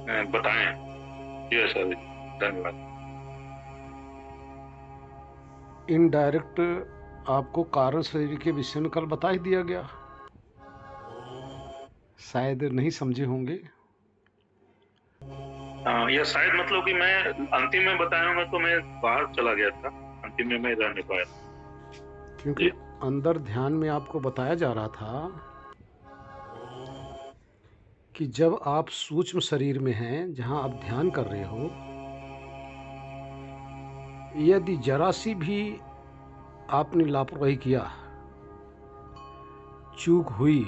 बताएं। जी अच्छा जी, धन्यवाद। इनडायरेक्ट आपको कारण शरीर के विषय में कल बता ही दिया गया, शायद नहीं समझे होंगे। या शायद मतलब कि मैं अंतिम में बताया होगा तो मैं बाहर चला गया था, अंतिम में मैं रह नहीं पाया। क्योंकि जी अंदर ध्यान में आपको बताया जा रहा था कि जब आप सूक्ष्म शरीर में हैं, जहां आप ध्यान कर रहे हो, यदि जरा सी भी आपने लापरवाही किया, चूक हुई,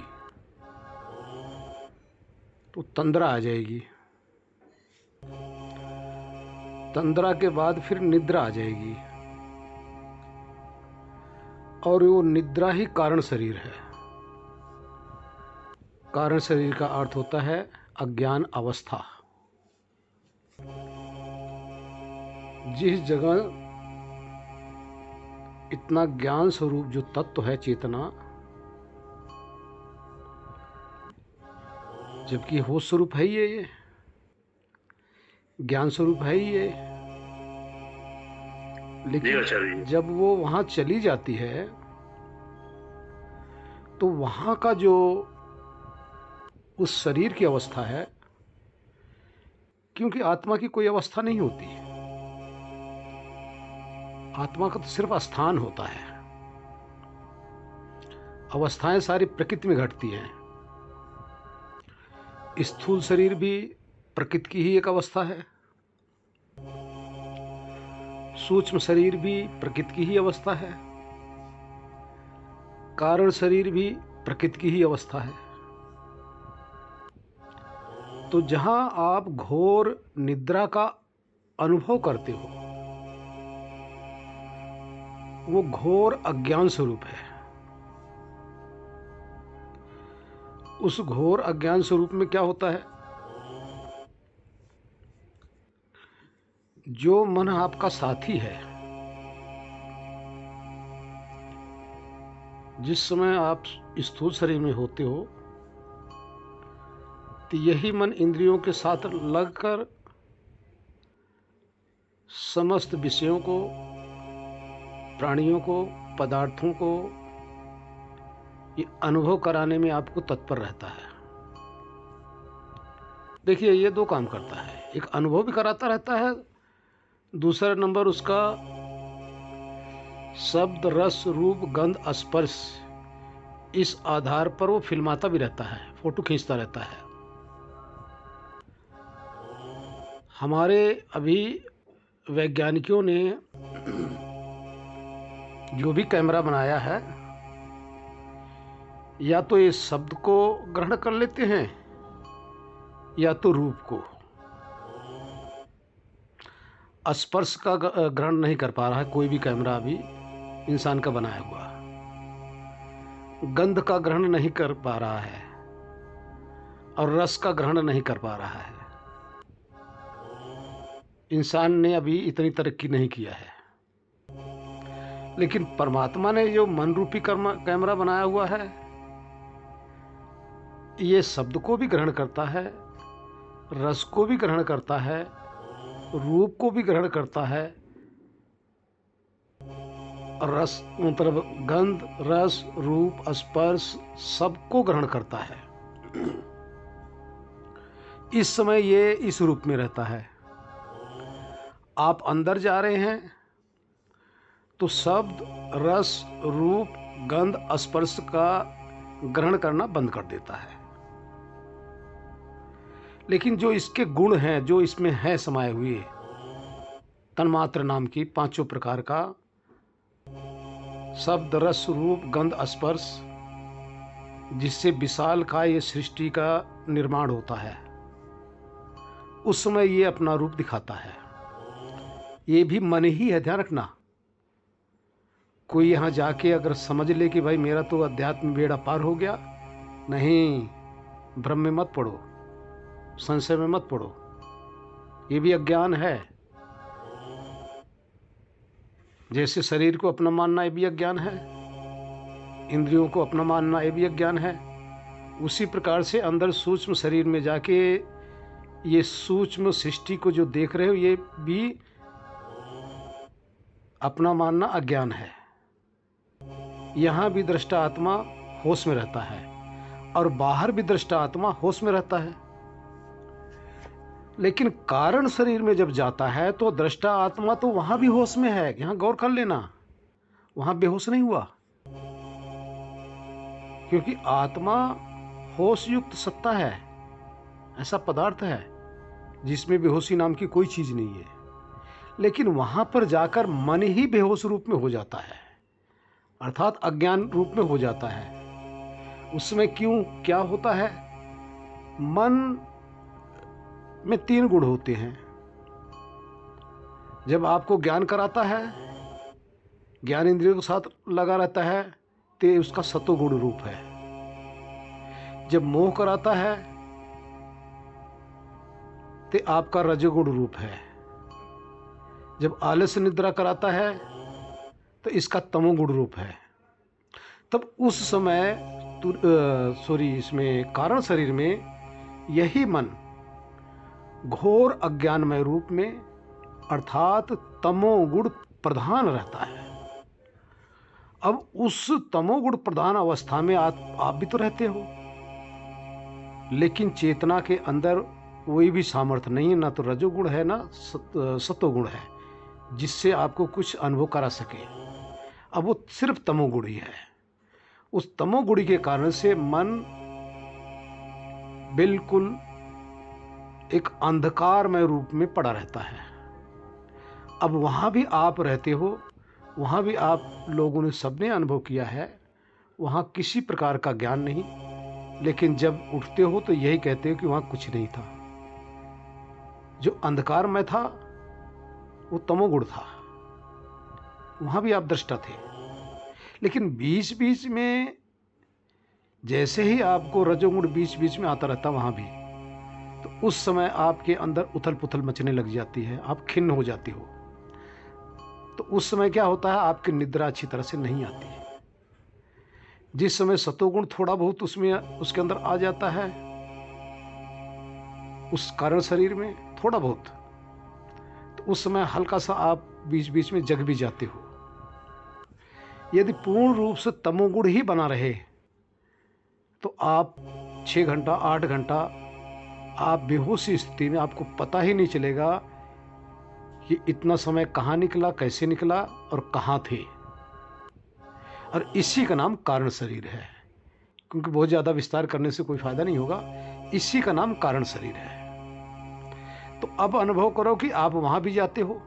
तो तंद्रा आ जाएगी। तंद्रा के बाद फिर निद्रा आ जाएगी, और वो निद्रा ही कारण शरीर है। कारण शरीर का अर्थ होता है अज्ञान अवस्था। जिस जगह इतना ज्ञान स्वरूप जो तत्व है चेतना, जबकि होश स्वरूप है ही ये ज्ञान स्वरूप है ही ये, जी लेकिन अच्छा जी। जब वो वहाँ चली जाती है तो वहाँ का जो उस शरीर की अवस्था है, क्योंकि आत्मा की कोई अवस्था नहीं होती, आत्मा का तो सिर्फ स्थान होता है। अवस्थाएं सारी प्रकृति में घटती हैं। स्थूल शरीर भी प्रकृति की ही एक अवस्था है, सूक्ष्म शरीर भी प्रकृति की ही अवस्था है, कारण शरीर भी प्रकृति की ही अवस्था है। तो जहां आप घोर निद्रा का अनुभव करते हो, वो घोर अज्ञान स्वरूप है। उस घोर अज्ञान स्वरूप में क्या होता है, जो मन आपका साथी है, जिस समय आप स्थूल शरीर में होते हो, तो यही मन इंद्रियों के साथ लगकर समस्त विषयों को, प्राणियों को, पदार्थों को ये अनुभव कराने में आपको तत्पर रहता है। देखिए, ये दो काम करता है, एक अनुभव भी कराता रहता है, दूसरा नंबर उसका शब्द रस रूप गंध स्पर्श, इस आधार पर वो फिल्माता भी रहता है, फोटो खींचता रहता है। हमारे अभी वैज्ञानिकों ने जो भी कैमरा बनाया है, या तो ये शब्द को ग्रहण कर लेते हैं या तो रूप को। स्पर्श का ग्रहण नहीं कर पा रहा है कोई भी कैमरा अभी इंसान का बनाया हुआ। गंध का ग्रहण नहीं कर पा रहा है, और रस का ग्रहण नहीं कर पा रहा है। इंसान ने अभी इतनी तरक्की नहीं किया है, लेकिन परमात्मा ने जो मन रूपी कैमरा बनाया हुआ है, ये शब्द को भी ग्रहण करता है, रस को भी ग्रहण करता है, रूप को भी ग्रहण करता है, और रस मतलब गंध रस रूप स्पर्श सबको ग्रहण करता है। इस समय ये इस रूप में रहता है। आप अंदर जा रहे हैं तो शब्द रस रूप गंध स्पर्श का ग्रहण करना बंद कर देता है, लेकिन जो इसके गुण हैं, जो इसमें है समाये हुए, तन्मात्र नाम की पांचों प्रकार का शब्द रस रूप गंध स्पर्श, जिससे विशाल का ये सृष्टि का निर्माण होता है, उस समय ये अपना रूप दिखाता है। ये भी मन ही है, ध्यान रखना। कोई यहाँ जाके अगर समझ ले कि भाई मेरा तो अध्यात्म बेड़ा पार हो गया, नहीं, भ्रम में मत पड़ो, संशय में मत पड़ो, ये भी अज्ञान है। जैसे शरीर को अपना मानना ये भी अज्ञान है, इंद्रियों को अपना मानना ये भी अज्ञान है, उसी प्रकार से अंदर सूक्ष्म शरीर में जाके ये सूक्ष्म सृष्टि को जो देख रहे हो, ये भी अपना मानना अज्ञान है। यहाँ भी दृष्टा आत्मा होश में रहता है और बाहर भी दृष्टा आत्मा होश में रहता है। लेकिन कारण शरीर में जब जाता है तो दृष्टा आत्मा तो वहां भी होश में है। यहाँ गौर कर लेना, वहां बेहोश नहीं हुआ, क्योंकि आत्मा होश युक्त सत्ता है, ऐसा पदार्थ है जिसमें बेहोशी नाम की कोई चीज नहीं है। लेकिन वहां पर जाकर मन ही बेहोश रूप में हो जाता है, अर्थात अज्ञान रूप में हो जाता है। उसमें क्यों क्या होता है? मन में 3 गुण होते हैं। जब आपको ज्ञान कराता है, ज्ञान इंद्रियों के साथ लगा रहता है, तो उसका सतोगुण रूप है। जब मोह कराता है तो आपका रजोगुण रूप है। जब आलस्य निद्रा कराता है तो इसका तमोगुण रूप है। तब उस समय इसमें कारण शरीर में यही मन घोर अज्ञानमय रूप में, अर्थात तमोगुण प्रधान रहता है। अब उस तमोगुण प्रधान अवस्था में आप भी तो रहते हो, लेकिन चेतना के अंदर कोई भी सामर्थ्य नहीं है, ना तो रजोगुण है ना सतोगुण है जिससे आपको कुछ अनुभव करा सके। अब वो सिर्फ तमोगुण ही है। उस तमोगुण के कारण से मन बिल्कुल एक अंधकारमय रूप में पड़ा रहता है। अब वहां भी आप रहते हो, वहां भी आप लोगों ने सबने अनुभव किया है, वहां किसी प्रकार का ज्ञान नहीं, लेकिन जब उठते हो तो यही कहते हो कि वहां कुछ नहीं था। जो अंधकार में था वो तमोगुण था, वहां भी आप दृष्टा थे। लेकिन बीच बीच में जैसे ही आपको रजोगुण बीच बीच में आता रहता वहां भी, तो उस समय आपके अंदर उथल पुथल मचने लग जाती है, आप खिन्न हो जाती हो। तो उस समय क्या होता है, आपकी निद्रा अच्छी तरह से नहीं आती है। जिस समय सतोगुण थोड़ा बहुत उसमें उसके अंदर आ जाता है, उस कारण शरीर में थोड़ा बहुत, तो उस समय हल्का सा आप बीच बीच में जग भी जाते हो। यदि पूर्ण रूप से तमोगुण ही बना रहे तो आप 6 घंटा 8 घंटा आप बेहोशी स्थिति में, आपको पता ही नहीं चलेगा कि इतना समय कहाँ निकला, कैसे निकला और कहाँ थे। और इसी का नाम कारण शरीर है, क्योंकि बहुत ज़्यादा विस्तार करने से कोई फायदा नहीं होगा। इसी का नाम कारण शरीर है। तो अब अनुभव करो कि आप वहां भी जाते हो।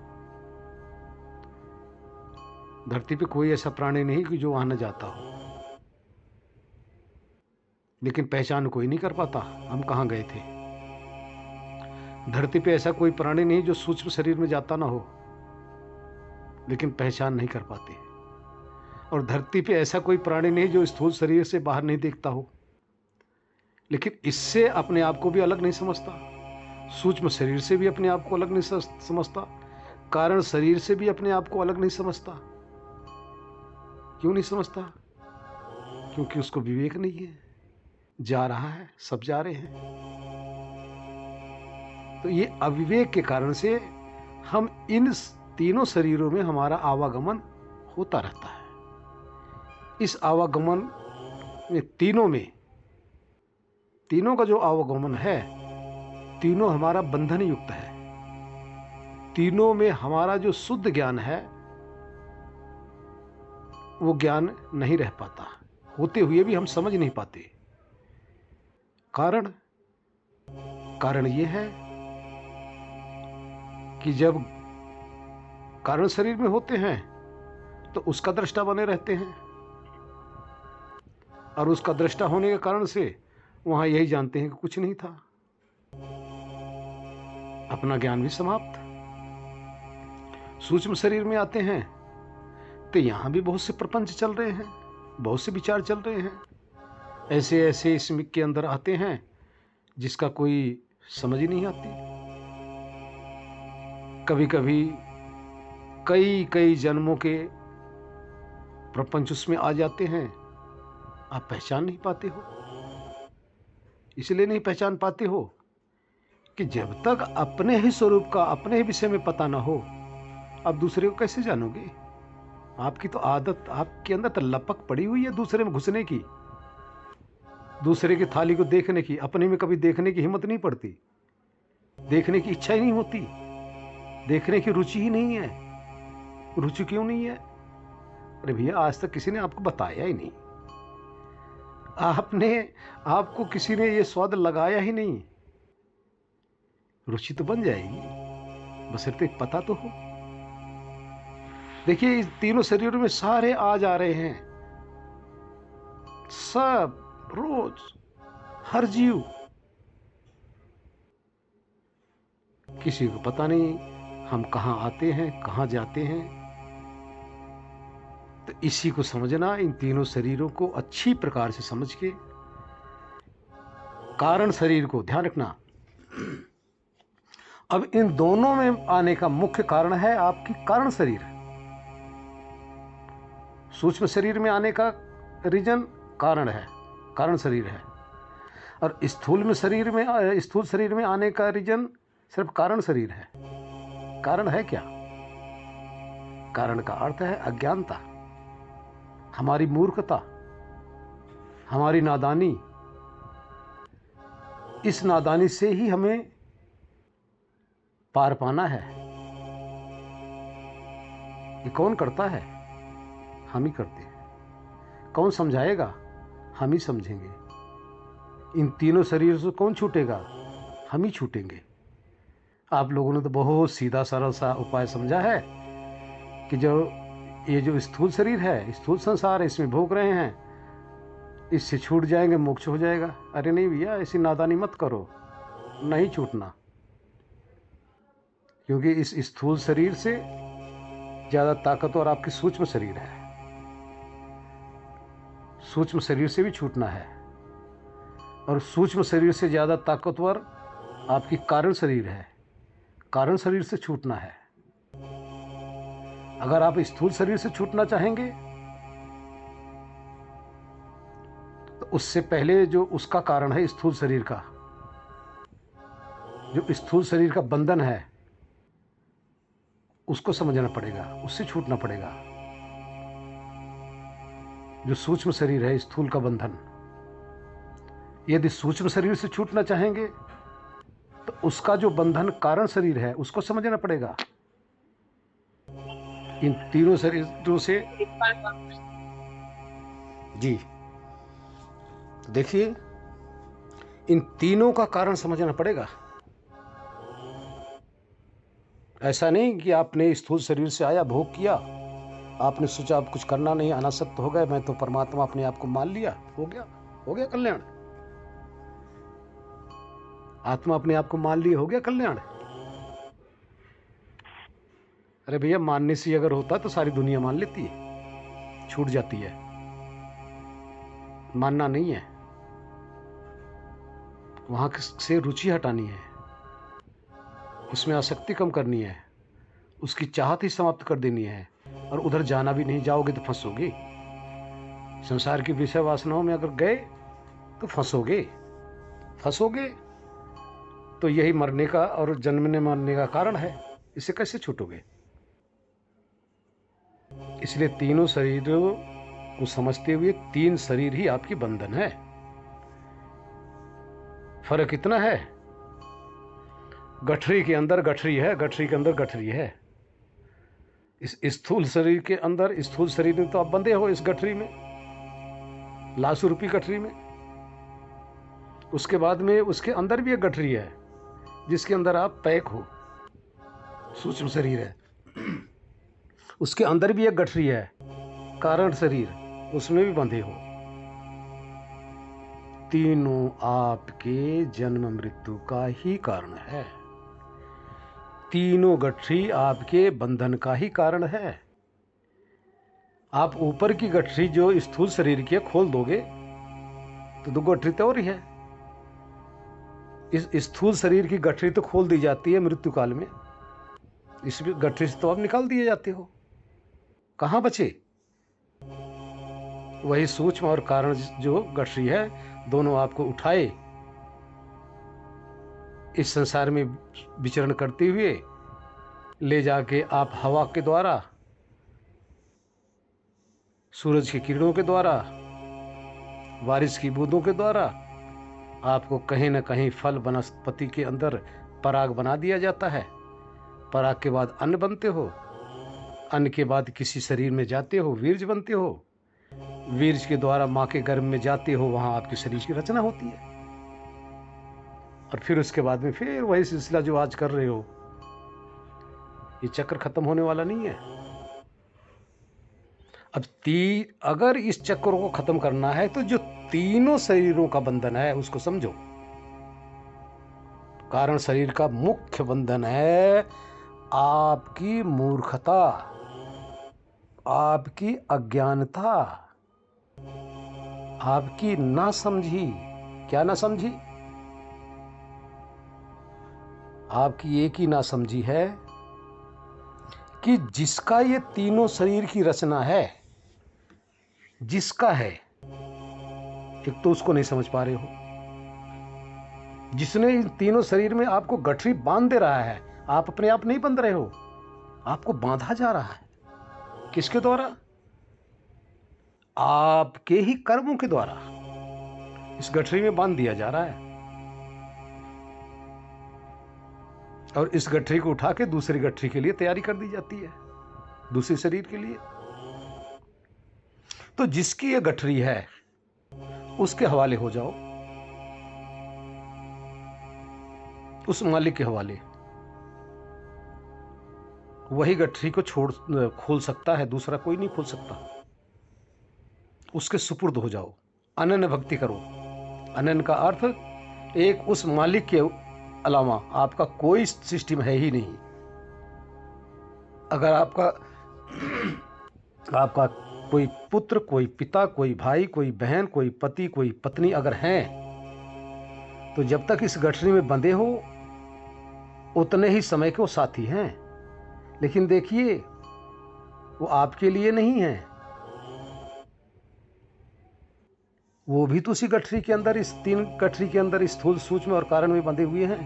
धरती पे कोई ऐसा प्राणी नहीं कि जो वहां न जाता हो, लेकिन पहचान कोई नहीं कर पाता हम कहाँ गए थे। धरती पे ऐसा कोई प्राणी नहीं जो सूक्ष्म शरीर में जाता ना हो, लेकिन पहचान नहीं कर पाते। और धरती पे ऐसा कोई प्राणी नहीं जो स्थूल शरीर से बाहर नहीं देखता हो, लेकिन इससे अपने आप को भी अलग नहीं समझता, सूक्ष्म शरीर से भी अपने आप को अलग नहीं समझता, कारण शरीर से भी अपने आप को अलग नहीं समझता। क्यों नहीं समझता? क्योंकि उसको विवेक नहीं है। जा रहा है, सब जा रहे हैं। तो ये अविवेक के कारण से हम इन तीनों शरीरों में हमारा आवागमन होता रहता है। इस आवागमन में तीनों का जो आवागमन है, तीनों हमारा बंधन युक्त है। तीनों में हमारा जो शुद्ध ज्ञान है वो ज्ञान नहीं रह पाता, होते हुए भी हम समझ नहीं पाते। कारण ये है कि जब कारण शरीर में होते हैं तो उसका दृष्टा बने रहते हैं, और उसका दृष्टा होने के कारण से वहां यही जानते हैं कि कुछ नहीं था, अपना ज्ञान भी समाप्त। सूक्ष्म शरीर में आते हैं तो यहां भी बहुत से प्रपंच चल रहे हैं, बहुत से विचार चल रहे हैं, ऐसे ऐसे इसमें के अंदर आते हैं जिसका कोई समझ ही नहीं आती। कभी कभी कई जन्मों के प्रपंच उसमें आ जाते हैं, आप पहचान नहीं पाते हो। इसलिए नहीं पहचान पाते हो कि जब तक अपने ही स्वरूप का, अपने ही विषय में पता ना हो, आप दूसरे को कैसे जानोगे? आपकी तो आदत, आपके अंदर तो लपक पड़ी हुई है दूसरे में घुसने की, दूसरे की थाली को देखने की। अपने में कभी देखने की हिम्मत नहीं पड़ती, देखने की इच्छा ही नहीं होती, देखने की रुचि ही नहीं है। रुचि क्यों नहीं है? अरे भैया, आज तक किसी ने आपको बताया ही नहीं, आपको किसी ने ये स्वाद लगाया ही नहीं। रुचि तो बन जाएगी, बशर्ते पता तो हो। देखिए, इस तीनों शरीरों में सारे आ जा रहे हैं, सब, रोज, हर जीव। किसी को पता नहीं हम कहाँ आते हैं, कहाँ जाते हैं। तो इसी को समझना, इन तीनों शरीरों को अच्छी प्रकार से समझ के, कारण शरीर को ध्यान रखना। अब इन दोनों में आने का मुख्य कारण है आपकी कारण शरीर। सूक्ष्म शरीर में आने का रीजन कारण है, कारण शरीर है, और स्थूल शरीर में आने का रीजन सिर्फ कारण शरीर है। कारण है क्या? कारण का अर्थ है अज्ञानता, हमारी मूर्खता, हमारी नादानी। इस नादानी से ही हमें पार पाना है। ये कौन करता है? हम ही करते हैं। कौन समझाएगा? हम ही समझेंगे। इन तीनों शरीरों से कौन छूटेगा? हम ही छूटेंगे। आप लोगों ने तो बहुत सीधा सरल सा उपाय समझा है कि ये जो स्थूल शरीर है, स्थूल संसार है, इसमें भोग रहे हैं, इससे छूट जाएंगे, मोक्ष हो जाएगा। अरे नहीं भैया, ऐसी नादानी मत करो, नहीं छूटना। क्योंकि इस स्थूल शरीर से ज़्यादा ताकतवर आपकी सूक्ष्म शरीर है। सूक्ष्म शरीर से भी छूटना है, और सूक्ष्म शरीर से ज़्यादा ताकतवर आपकी कारण शरीर है। कारण शरीर से छूटना है। अगर आप स्थूल शरीर से छूटना चाहेंगे तो उससे पहले जो उसका कारण है स्थूल शरीर का, जो स्थूल शरीर का बंधन है, उसको समझना पड़ेगा, उससे छूटना पड़ेगा। जो सूक्ष्म शरीर है, स्थूल का बंधन, यदि सूक्ष्म शरीर से छूटना चाहेंगे तो उसका जो बंधन कारण शरीर है, उसको समझना पड़ेगा। इन तीनों शरीरों से जी, तो देखिए, इन तीनों का कारण समझना पड़ेगा। ऐसा नहीं कि आपने स्थूल शरीर से आया, भोग किया, आपने सोचा अब कुछ करना नहीं, अनासक्त हो गए, मैं तो परमात्मा अपने आप को मान लिया, हो गया कल्याण। आत्मा अपने आप को मान लिया, हो गया कल्याण। अरे भैया, मानने से अगर होता तो सारी दुनिया मान लेती है, छूट जाती है। मानना नहीं है, वहां से रुचि हटानी है, उसमें आसक्ति कम करनी है, उसकी चाहत ही समाप्त कर देनी है, और उधर जाना भी नहीं। जाओगे तो फंसोगे। संसार की विषय वासनाओं में अगर गए तो फंसोगे। तो यही मरने का और जन्मने मरने का कारण है। इससे कैसे छूटोगे? इसलिए तीनों शरीरों को समझते हुए, तीन शरीर ही आपकी बंधन है। फर्क इतना है, गठरी के अंदर गठरी है, गठरी के अंदर गठरी है। इस स्थूल शरीर के अंदर, स्थूल शरीर में तो आप बंधे हो, इस गठरी में, लाशु रूपी गठरी में। उसके बाद में उसके अंदर भी एक गठरी है जिसके अंदर आप पैक हो, सूक्ष्म शरीर है। उसके अंदर भी एक गठरी है, कारण शरीर, उसमें भी बंधे हो। तीनों आपके जन्म मृत्यु का ही कारण है। तीनों गठरी आपके बंधन का ही कारण है। आप ऊपर की गठरी जो स्थूल शरीर की खोल दोगे तो दो गठरी तो और ही है। इस स्थूल शरीर की गठरी तो खोल दी जाती है मृत्यु काल में, इस गठरी से तो आप निकाल दिए जाते हो। कहाँ बचे? वही सूक्ष्म और कारण जो गठरी है, दोनों आपको उठाए इस संसार में विचरण करते हुए ले जाके आप हवा के द्वारा, सूरज की किरणों के द्वारा, बारिश की बूंदों के द्वारा आपको कहीं ना कहीं फल वनस्पति के अंदर पराग बना दिया जाता है। पराग के बाद अन्न बनते हो, अन्न के बाद किसी शरीर में जाते हो, वीर्य बनते हो, वीर्य के द्वारा माँ के गर्भ में जाते हो, वहाँ आपके शरीर की रचना होती है। और फिर उसके बाद में फिर वही सिलसिला जो आज कर रहे हो, ये चक्र खत्म होने वाला नहीं है। अब अगर इस चक्र को खत्म करना है तो जो तीनों शरीरों का बंधन है उसको समझो। कारण शरीर का मुख्य बंधन है आपकी मूर्खता, आपकी अज्ञानता, आपकी ना समझी। क्या ना समझी? आपकी एक ही ना समझी है कि जिसका ये तीनों शरीर की रचना है, जिसका है, एक तो उसको नहीं समझ पा रहे हो। जिसने इन तीनों शरीर में आपको गठरी बांध दे रहा है, आप अपने आप नहीं बंध रहे हो, आपको बांधा जा रहा है। किसके द्वारा? आपके ही कर्मों के द्वारा इस गठरी में बांध दिया जा रहा है। और इस गठरी को उठा के दूसरी गठरी के लिए तैयारी कर दी जाती है, दूसरे शरीर के लिए। तो जिसकी ये गठरी है उसके हवाले हो जाओ, उस मालिक के हवाले। वही गठरी को खोल सकता है, दूसरा कोई नहीं खोल सकता। उसके सुपुर्द हो जाओ, अनन्य भक्ति करो। अनन्य का अर्थ एक उस मालिक के अलावा आपका कोई सिस्टम है ही नहीं। अगर आपका कोई पुत्र, कोई पिता, कोई भाई, कोई बहन, कोई पति, कोई पत्नी अगर हैं, तो जब तक इस गठरी में बंधे हो उतने ही समय के वो साथी हैं। लेकिन देखिए, वो आपके लिए नहीं है, वो भी तो उसी गठरी के अंदर, इस तीन गठरी के अंदर स्थूल, सूक्ष्म और कारण में बंधे हुए हैं।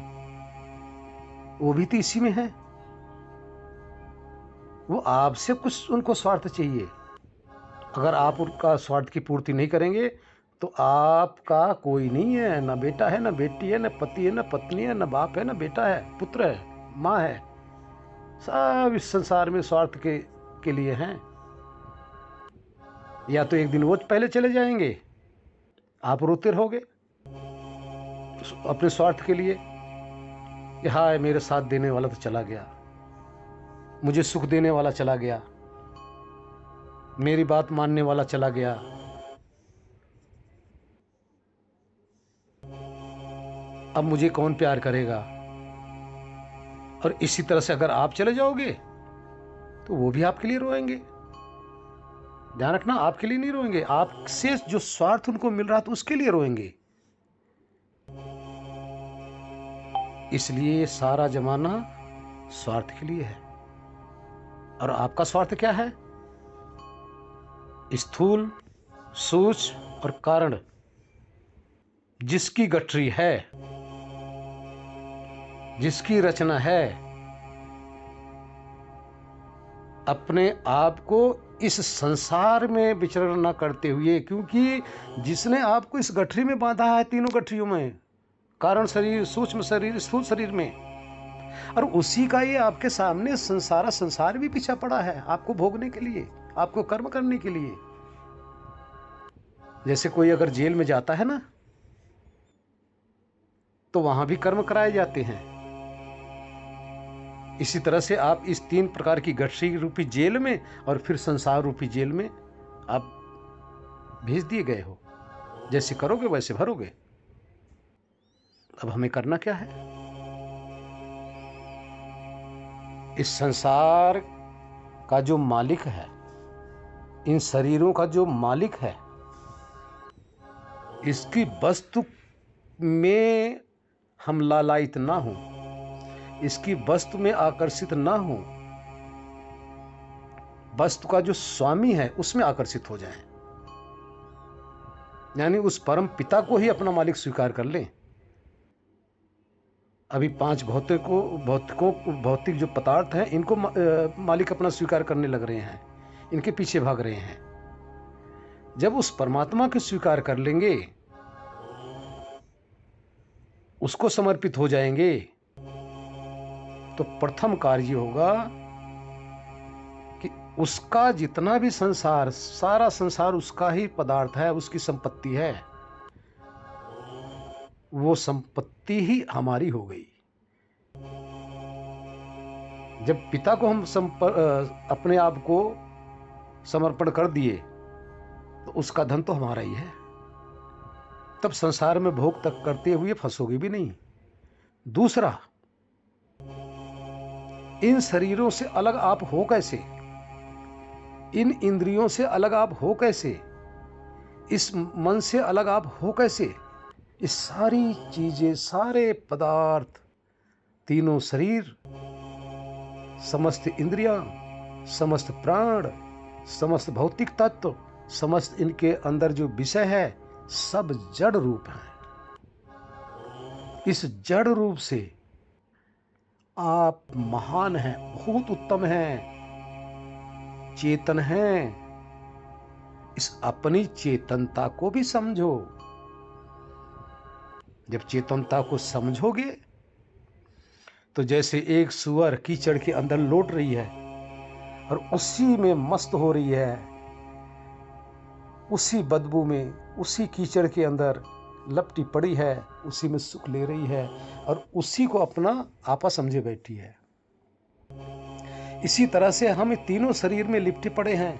वो भी तो इसी में है। वो आपसे कुछ उनको स्वार्थ चाहिए। अगर आप उनका स्वार्थ की पूर्ति नहीं करेंगे तो आपका कोई नहीं है, ना बेटा है, ना बेटी है, ना पति है, ना पत्नी है, ना बाप है, ना बेटा है, पुत्र है, माँ है। सब इस संसार में स्वार्थ के लिए हैं। या तो एक दिन वो पहले चले जाएंगे, आप रोते रहोगे अपने स्वार्थ के लिए कि हाय मेरे साथ देने वाला तो चला गया, मुझे सुख देने वाला चला गया, मेरी बात मानने वाला चला गया। अब मुझे कौन प्यार करेगा? और इसी तरह से अगर आप चले जाओगे तो वो भी आपके लिए रोएंगे। ध्यान रखना, आपके लिए नहीं रोएंगे, आपसे जो स्वार्थ उनको मिल रहा था उसके लिए रोएंगे। इसलिए सारा जमाना स्वार्थ के लिए है। और आपका स्वार्थ क्या है? स्थूल, सूक्ष्म और कारण जिसकी गठरी है, जिसकी रचना है, अपने आप को इस संसार में विचरण न करते हुए, क्योंकि जिसने आपको इस गठरी में बांधा है, तीनों गठरियों में, कारण शरीर, सूक्ष्म शरीर, स्थूल शरीर में, और उसी का ये आपके सामने संसार भी पीछा पड़ा है आपको भोगने के लिए, आपको कर्म करने के लिए। जैसे कोई अगर जेल में जाता है ना, तो वहां भी कर्म कराए जाते हैं। इसी तरह से आप इस तीन प्रकार की गठरी रूपी जेल में और फिर संसार रूपी जेल में आप भेज दिए गए हो। जैसे करोगे वैसे भरोगे। अब हमें करना क्या है? इस संसार का जो मालिक है, इन शरीरों का जो मालिक है, इसकी वस्तु में हम लालायित ना हो, इसकी वस्तु में आकर्षित ना हो, वस्तु का जो स्वामी है उसमें आकर्षित हो जाएं। यानी उस परम पिता को ही अपना मालिक स्वीकार कर लें। अभी 5 भौतिक जो पदार्थ हैं, इनको मालिक अपना स्वीकार करने लग रहे हैं, इनके पीछे भाग रहे हैं। जब उस परमात्मा को स्वीकार कर लेंगे, उसको समर्पित हो जाएंगे, तो प्रथम कार्य होगा कि उसका जितना भी संसार, सारा संसार उसका ही पदार्थ है, उसकी संपत्ति है, वो संपत्ति ही हमारी हो गई। जब पिता को हम अपने आप को समर्पण कर दिए, तो उसका धन तो हमारा ही है। तब संसार में भोग तक करते हुए फंसोगे भी नहीं। दूसरा, इन शरीरों से अलग आप हो कैसे? इन इंद्रियों से अलग आप हो कैसे? इस मन से अलग आप हो कैसे? ये सारी चीजें, सारे पदार्थ, तीनों शरीर, समस्त इंद्रियां, समस्त प्राण, समस्त भौतिक तत्व, समस्त इनके अंदर जो विषय है, सब जड़ रूप है। इस जड़ रूप से आप महान हैं, बहुत उत्तम हैं, चेतन हैं। इस अपनी चेतनता को भी समझो। जब चेतनता को समझोगे, तो जैसे एक सूअर कीचड़ के अंदर लौट रही है और उसी में मस्त हो रही है, उसी बदबू में, उसी कीचड़ के अंदर लपटी पड़ी है, उसी में सुख ले रही है और उसी को अपना आपा समझे बैठी है। इसी तरह से हम तीनों शरीर में लिपटे पड़े हैं,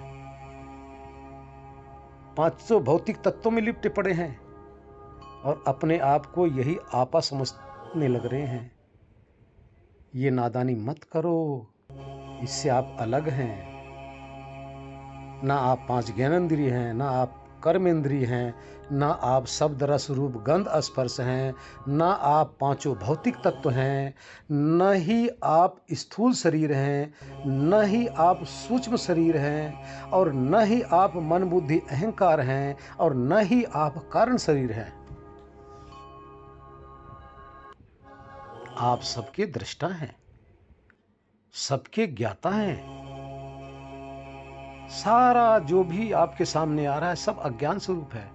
500 भौतिक तत्वों में लिपटे पड़े हैं और अपने आप को यही आपा समझने लग रहे हैं। ये नादानी मत करो, इससे आप अलग हैं। ना आप 5 ज्ञानेंद्रिय हैं, ना आप कर्मेंद्रिय हैं, ना आप शब्द रस रूप गंध स्पर्श हैं, ना आप 5 भौतिक तत्व हैं, न ही आप स्थूल शरीर हैं, न ही आप सूक्ष्म शरीर हैं, और न ही आप मन बुद्धि अहंकार हैं, और न ही आप कारण शरीर हैं। आप सबके दृष्टा हैं, सबके ज्ञाता हैं। सारा जो भी आपके सामने आ रहा है, सब अज्ञान स्वरूप है।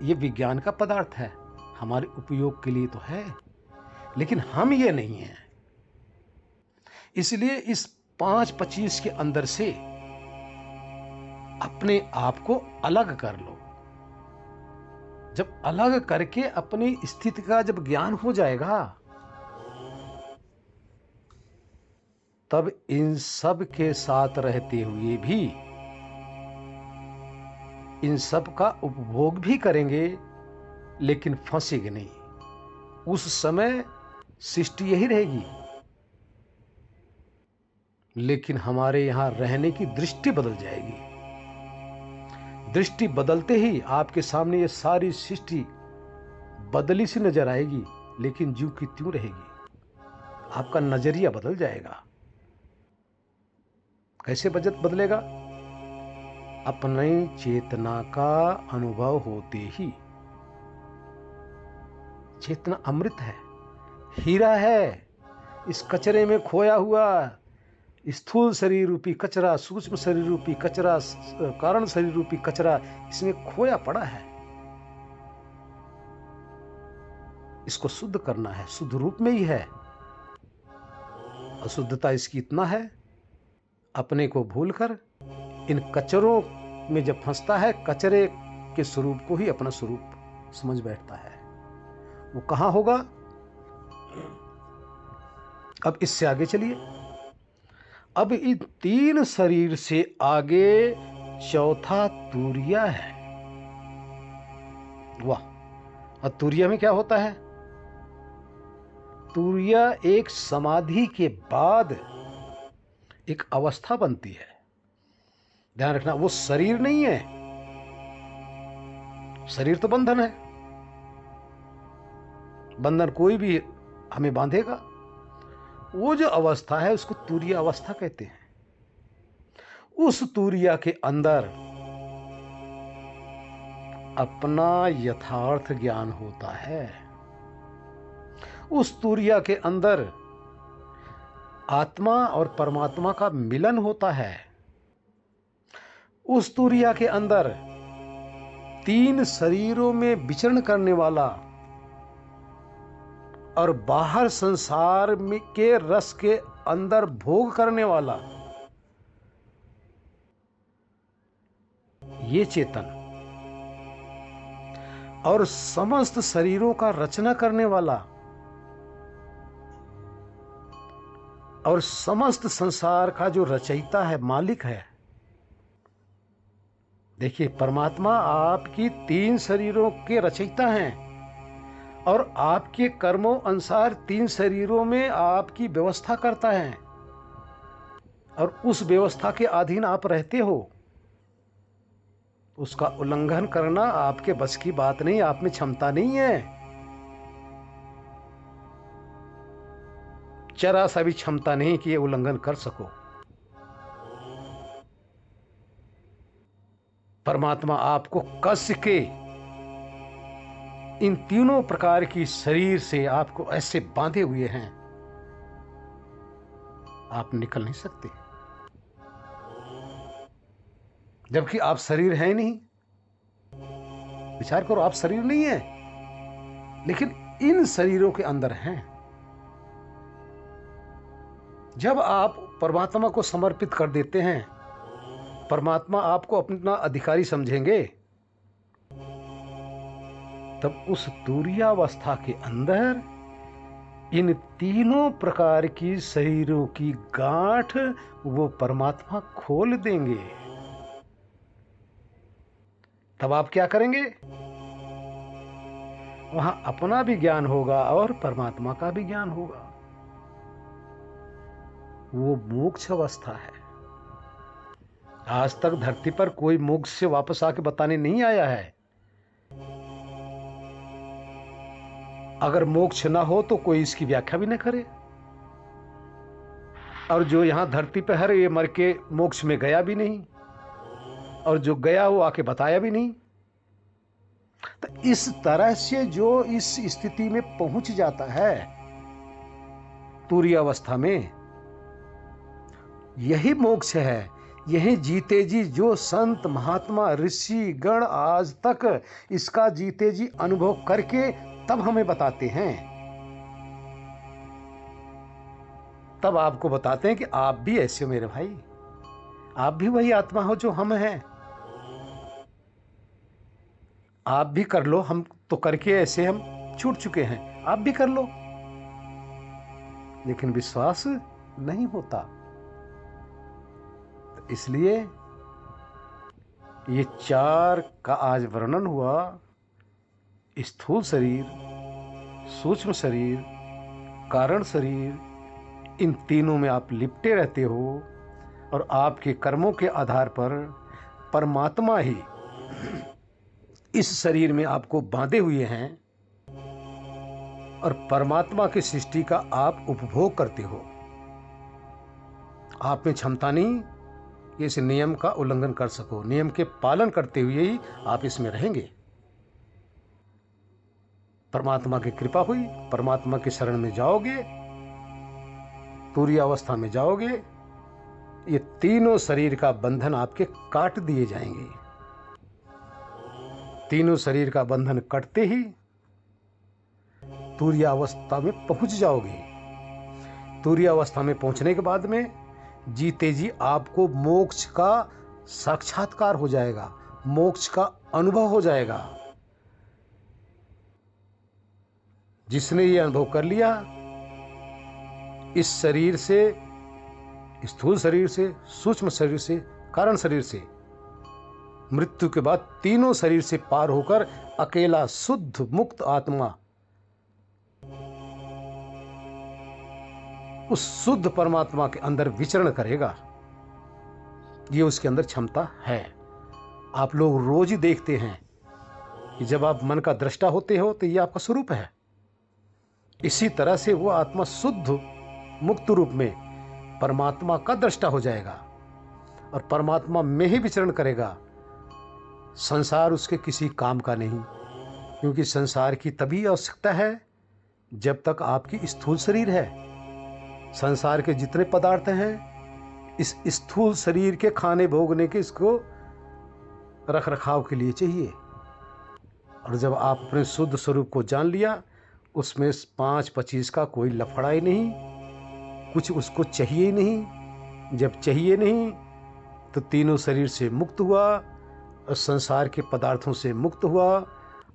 ये विज्ञान का पदार्थ है, हमारे उपयोग के लिए तो है, लेकिन हम ये नहीं हैं। इसलिए इस 5-25 के अंदर से अपने आप को अलग कर लो। जब अलग करके अपनी स्थिति का जब ज्ञान हो जाएगा, तब इन सब के साथ रहते हुए भी इन सब का उपभोग भी करेंगे, लेकिन फंसेंगे नहीं। उस समय सृष्टि यही रहेगी, लेकिन हमारे यहां रहने की दृष्टि बदल जाएगी। दृष्टि बदलते ही आपके सामने ये सारी सृष्टि बदली सी नजर आएगी, लेकिन ज्यों की त्यों रहेगी। आपका नजरिया बदल जाएगा। कैसे बदलेगा? अपनी चेतना का अनुभव होते ही। चेतना अमृत है, हीरा है। इस कचरे में खोया हुआ स्थूल शरीर रूपी कचरा, सूक्ष्म शरीर रूपी कचरा, कारण शरीर रूपी कचरा, इसमें खोया पड़ा है। इसको शुद्ध करना है, शुद्ध रूप में ही है। अशुद्धता इसकी इतना है, अपने को भूलकर इन कचरों में जब फंसता है, कचरे के स्वरूप को ही अपना स्वरूप समझ बैठता है। वो कहां होगा? अब इससे आगे चलिए। अब इन 3 शरीर से आगे चौथा तुरिया है। वाह! और तुरिया में क्या होता है? तुरिया एक समाधि के बाद एक अवस्था बनती है। ध्यान रखना, वो शरीर नहीं है। शरीर तो बंधन है, बंधन कोई भी हमें बांधेगा। वो जो अवस्था है, उसको तुरिया अवस्था कहते हैं। उस तुरिया के अंदर अपना यथार्थ ज्ञान होता है। उस तुरिया के अंदर आत्मा और परमात्मा का मिलन होता है। उस तुरिया के अंदर 3 शरीरों में विचरण करने वाला और बाहर संसार में के रस के अंदर भोग करने वाला ये चेतन और समस्त शरीरों का रचना करने वाला और समस्त संसार का जो रचयिता है, मालिक है। देखिए, परमात्मा आपकी 3 शरीरों के रचयिता हैं और आपके कर्मों अनुसार 3 शरीरों में आपकी व्यवस्था करता है और उस व्यवस्था के अधीन आप रहते हो। उसका उल्लंघन करना आपके बस की बात नहीं, आप में क्षमता नहीं है। जरा सा भी क्षमता नहीं कि ये उल्लंघन कर सको। परमात्मा आपको कस के इन तीनों प्रकार की शरीर से आपको ऐसे बांधे हुए हैं, आप निकल नहीं सकते। जबकि आप शरीर है नहीं। विचार करो, आप शरीर नहीं है, लेकिन इन शरीरों के अंदर हैं। जब आप परमात्मा को समर्पित कर देते हैं, परमात्मा आपको अपना अधिकारी समझेंगे, तब उस तुरीयावस्था के अंदर इन तीनों प्रकार की शरीरों की गांठ वो परमात्मा खोल देंगे। तब आप क्या करेंगे? वहां अपना भी ज्ञान होगा और परमात्मा का भी ज्ञान होगा। वो मोक्ष अवस्था है। आज तक धरती पर कोई मोक्ष से वापस आके बताने नहीं आया है। अगर मोक्ष ना हो तो कोई इसकी व्याख्या भी न करे। और जो यहां धरती पर है, ये मर के मोक्ष में गया भी नहीं, और जो गया वो आके बताया भी नहीं। तो इस तरह से जो इस स्थिति में पहुंच जाता है तुरीय अवस्था में, यही मोक्ष है। यही जीते जी जो संत महात्मा ऋषि गण आज तक इसका जीते जी अनुभव करके तब हमें बताते हैं, तब आपको बताते हैं कि आप भी ऐसे हो मेरे भाई, आप भी वही आत्मा हो जो हम हैं। आप भी कर लो, हम तो करके ऐसे हम छूट चुके हैं, आप भी कर लो। लेकिन विश्वास नहीं होता। तो इसलिए ये 4 का आज वर्णन हुआ। स्थूल शरीर, सूक्ष्म शरीर, कारण शरीर, इन तीनों में आप लिपटे रहते हो और आपके कर्मों के आधार पर परमात्मा ही इस शरीर में आपको बांधे हुए हैं और परमात्मा की सृष्टि का आप उपभोग करते हो। आप में क्षमता नहीं कि इस नियम का उल्लंघन कर सको। नियम के पालन करते हुए ही आप इसमें रहेंगे। परमात्मा की कृपा हुई, परमात्मा की शरण में जाओगे, तुरीय अवस्था में जाओगे, ये तीनों शरीर का बंधन आपके काट दिए जाएंगे। तीनों शरीर का बंधन कटते ही तुरीय अवस्था में पहुंच जाओगे। तुरीय अवस्था में पहुंचने के बाद में जीते जी आपको मोक्ष का साक्षात्कार हो जाएगा, मोक्ष का अनुभव हो जाएगा। जिसने ये अनुभव कर लिया, इस शरीर से, स्थूल शरीर से, सूक्ष्म शरीर से, कारण शरीर से, मृत्यु के बाद तीनों शरीर से पार होकर अकेला शुद्ध मुक्त आत्मा उस शुद्ध परमात्मा के अंदर विचरण करेगा। ये उसके अंदर क्षमता है। आप लोग रोज ही देखते हैं कि जब आप मन का दृष्टा होते हो तो ये आपका स्वरूप है। इसी तरह से वो आत्मा शुद्ध मुक्त रूप में परमात्मा का दृष्टा हो जाएगा और परमात्मा में ही विचरण करेगा। संसार उसके किसी काम का नहीं, क्योंकि संसार की तभी आवश्यकता है जब तक आपकी स्थूल शरीर है, संसार के जितने पदार्थ हैं इस स्थूल शरीर के खाने भोगने के इसको रख रखाव के लिए चाहिए। और जब आप अपने शुद्ध स्वरूप को जान लिया, उसमें 5-25 का कोई लफड़ा ही नहीं, कुछ उसको चाहिए ही नहीं। जब चाहिए नहीं तो तीनों शरीर से मुक्त हुआ और संसार के पदार्थों से मुक्त हुआ,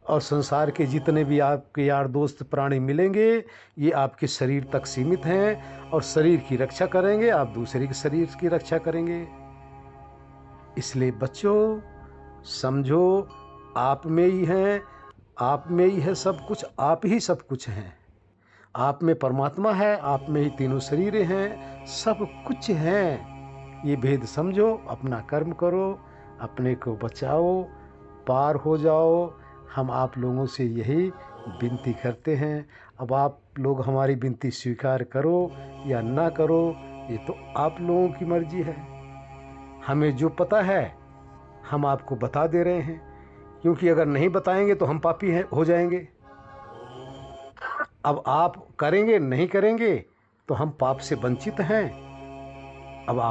और संसार के जितने भी आपके यार दोस्त प्राणी मिलेंगे ये आपके शरीर तक सीमित हैं और शरीर की रक्षा करेंगे, आप दूसरे के शरीर की रक्षा करेंगे। इसलिए बच्चों समझो, आप में ही हैं, आप में ही है सब कुछ, आप ही सब कुछ हैं। आप में परमात्मा है, आप में ही तीनों शरीरें हैं, सब कुछ हैं। ये भेद समझो, अपना कर्म करो, अपने को बचाओ, पार हो जाओ। हम आप लोगों से यही विनती करते हैं। अब आप लोग हमारी विनती स्वीकार करो या ना करो, ये तो आप लोगों की मर्जी है। हमें जो पता है हम आपको बता दे रहे हैं, क्योंकि अगर नहीं बताएंगे तो हम पापी हैं हो जाएंगे। अब आप करेंगे नहीं करेंगे तो हम पाप से वंचित हैं। अब आप